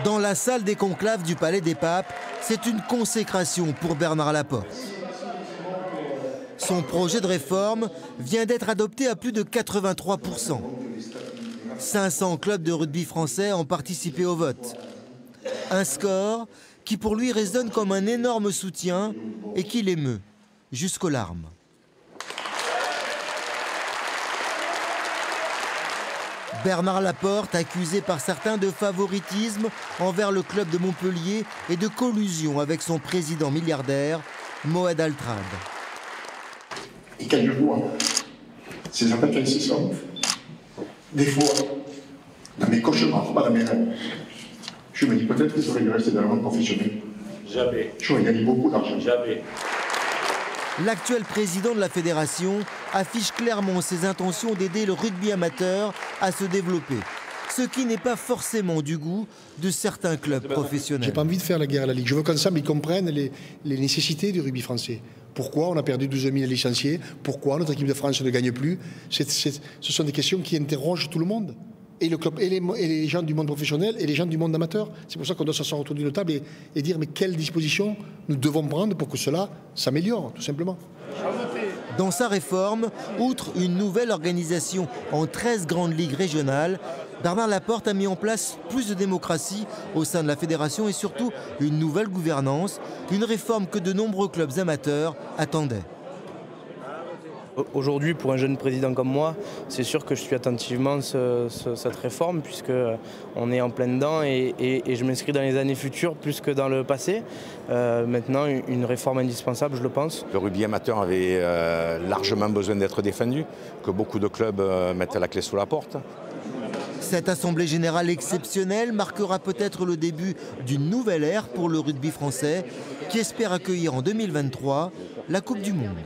Dans la salle des conclaves du Palais des Papes, c'est une consécration pour Bernard Laporte. Son projet de réforme vient d'être adopté à plus de 83%. 500 clubs de rugby français ont participé au vote. Un score qui pour lui résonne comme un énorme soutien et qui l'émeut jusqu'aux larmes. Bernard Laporte, accusé par certains de favoritisme envers le club de Montpellier et de collusion avec son président milliardaire, Moed Altrad. Et quelquefois, ces appels incessants, des fois, dans mes cauchemars, pas dans mes rêves, je me dis peut-être que ça aurait dû rester dans le monde professionnel. Jamais. J'aurais gagné beaucoup d'argent. Jamais. L'actuel président de la fédération affiche clairement ses intentions d'aider le rugby amateur à se développer, ce qui n'est pas forcément du goût de certains clubs professionnels. J'ai pas envie de faire la guerre à la Ligue. Je veux qu'ensemble ils comprennent les nécessités du rugby français. Pourquoi on a perdu 12 000 licenciés? Pourquoi notre équipe de France ne gagne plus? Ce sont des questions qui interrogent tout le monde. Et le club, et les gens du monde professionnel et les gens du monde amateur. C'est pour ça qu'on doit s'asseoir autour d'une table et dire mais quelles dispositions nous devons prendre pour que cela s'améliore, tout simplement. Dans sa réforme, outre une nouvelle organisation en 13 grandes ligues régionales, Bernard Laporte a mis en place plus de démocratie au sein de la fédération et surtout une nouvelle gouvernance, une réforme que de nombreux clubs amateurs attendaient. Aujourd'hui, pour un jeune président comme moi, c'est sûr que je suis attentivement cette réforme puisqu'on est en plein dedans et je m'inscris dans les années futures plus que dans le passé. Maintenant, une réforme indispensable, je le pense. Le rugby amateur avait largement besoin d'être défendu, que beaucoup de clubs mettent la clé sous la porte. Cette assemblée générale exceptionnelle marquera peut-être le début d'une nouvelle ère pour le rugby français qui espère accueillir en 2023 la Coupe du Monde.